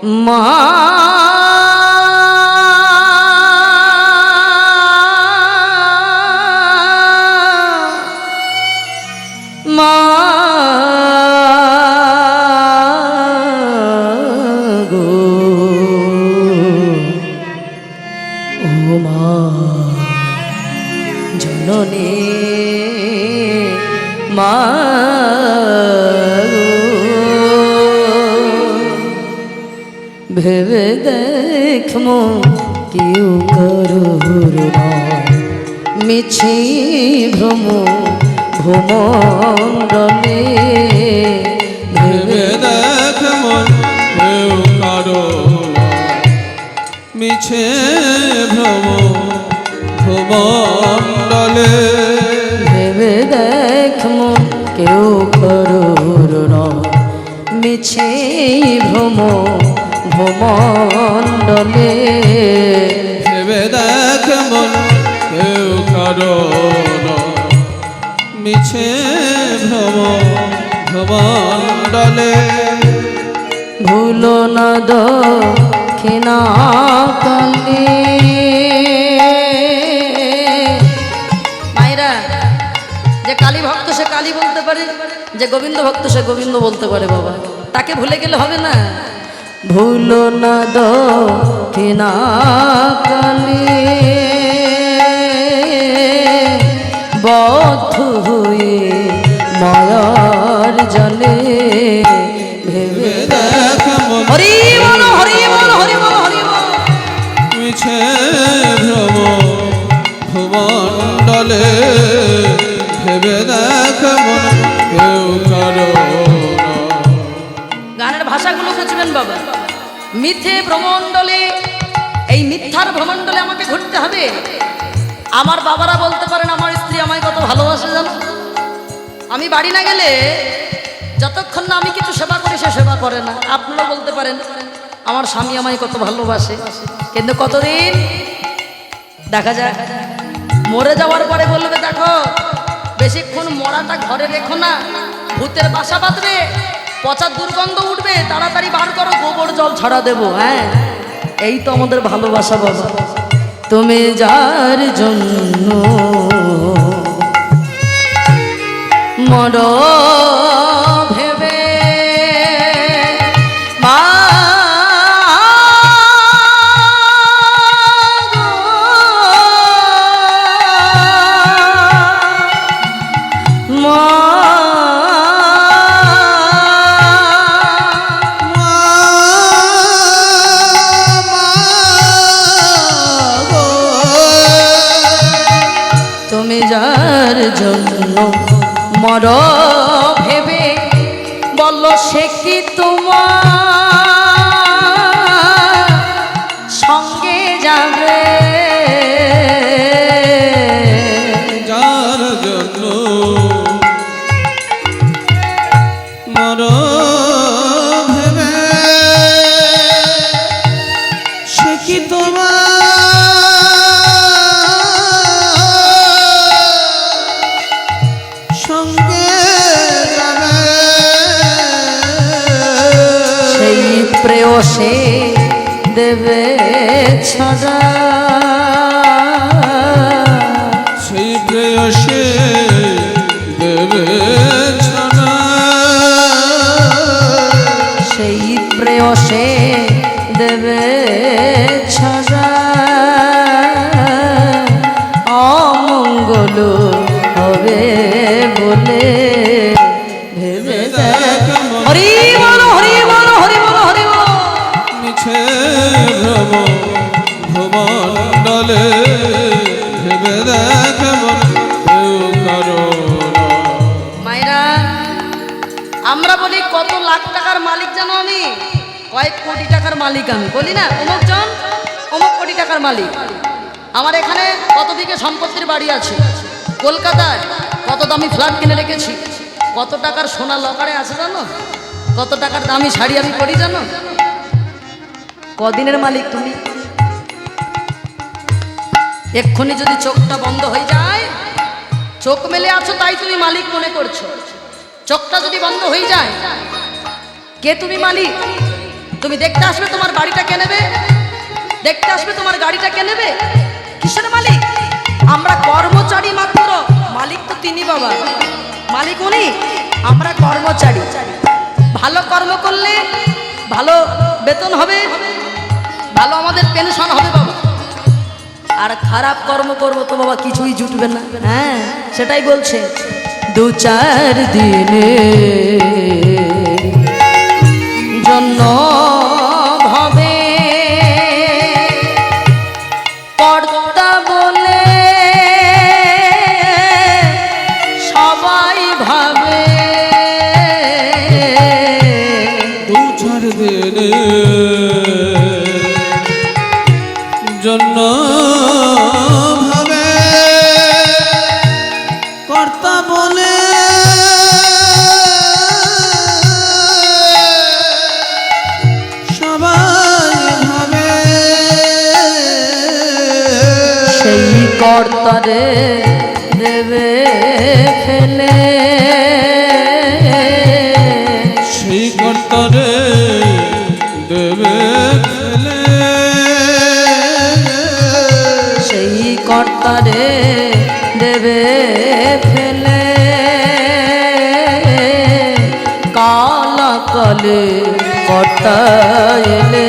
মা মা গো ও মা জননী মা ভেবে দেখ মন কেউ কারুর নয় মিছি ভ্রম ভ্রমণ্ডলে ভেবে দেখ মন কেউ কারো মিছে ভ্রম ভ্রমণ্ডলে ভেবে দেখ মন কেউ কারুর নয় মিছে ভ্রম ভ্রমণ্ডলে ভেবে দেখ মন কেউ কারো মিছে ভ্রম ভ্রমণ্ডলে ভুলো না দক্ষিণা কালে মায়েরা যে কালী ভক্ত সে কালী বলতে পারে, যে গোবিন্দ ভক্ত সে গোবিন্দ বলতে পারে বাবা, তাকে ভুলে গেলে হবে না। ভুলো না দক্ষিণা কালে বদ্ধ হয়ে মায়ার জলে ভেবে দেখ মন হরি বল হরি বল হরি বল হরি বল মিছে ভ্রম ভ্রমণ্ডলে ভেবে দেখ মন কেউ কারো গানের ভাষাগুলো বুঝবেন বাবা। মিথ্যে ভ্রমণ্ডলে, এই মিথ্যার ভ্রমণ্ডলে আমাকে ঘুরতে হবে। আমার বাবারা বলতে পারেন আমার স্ত্রী আমায় কত ভালোবাসে জানো। আমি বাড়ি না গেলে যতক্ষণ না আমি কিছু সেবা করি সে সেবা করে না। আপনারা বলতে পারেন আমার স্বামী আমায় কত ভালোবাসে, কিন্তু কতদিন দেখা যায় মরে যাওয়ার পরে বলবে দেখো বেশিক্ষণ মরাটা ঘরে রেখো না, ভূতের বাসা বাঁধবে, পচার দুর্গন্ধ উঠবে, তাড়াতাড়ি বার করো, গোবর জল ছড়া দেবো। হ্যাঁ, এই তো আমাদের ভালোবাসা বাবা। তুমি যার জন্য মর ভেবে মা যার জন্য মর ভেবে বল সে কি তোমার সঙ্গে যাবে। যার জন্য মর ভেবে সে কি তোমার প্রেয়সে দেবে ছড়া, সেই প্রেয়সে দেবে ছড়া, সেই প্রেয়সে দেবে ছড়া, অমঙ্গল হবে বলে ভেবে দেখ। হরি বল হরি বল হরি বল হরি বল মিছে ভ্রম ভ্রমণ্ডলে ভেবে দেখ মন কেউ কারো। মায়েরা আমরা বলি কত লাখ টাকার মালিক জানো আমি, কয়েক কোটি টাকার মালিক আমি বলি না, অমুক জন অমুক কোটি টাকার মালিক। আমার এখানে কত বিঘে সম্পত্তির বাড়ি আছে, কলকাতায় কত দামি ফ্ল্যাট কিনে রেখেছি, কত টাকার সোনা লকারে আছে জানো, কত টাকার দামি শাড়ি আমি পরি জানো। কদিনের মালিক তুমি? এক্ষুনি যদি চোখটা বন্ধ হয়ে যায়, চোখ মেলে আছো তাই তুমি মালিক মনে করছো, চোখটা যদি বন্ধ হয়ে যায় কে তুমি মালিক? তুমি দেখতে আসবে তোমার বাড়িটা কে নেবে, দেখতে আসবে তোমার গাড়িটা কে নেবে। কিসের মালিক? আমরা কর্মচারী মাত্র, মালিক তো তিনি বাবা, মালিক উনি, আমরা কর্মচারী। ভালো কর্ম করলে ভালো বেতন হবে, ভালো আমাদের পেনশন হবে বাবা। আর খারাপ কর্ম করবো তো বাবা কিছুই জুটবে না। হ্যাঁ সেটাই বলছে, 2-4 দিনে জন্য ভাবে কর্তা বলে সবাই ভাবে। 2-4 দিনের জন্য ভাবে কর্তা বলে সবাই ভাবে। সেই কর্তারে দেবে ফেলে, সেই কর্তারে দেবে ফেলে, সেই কর্তারে দেবে ফেলে। কালা কালে কর্তা এলে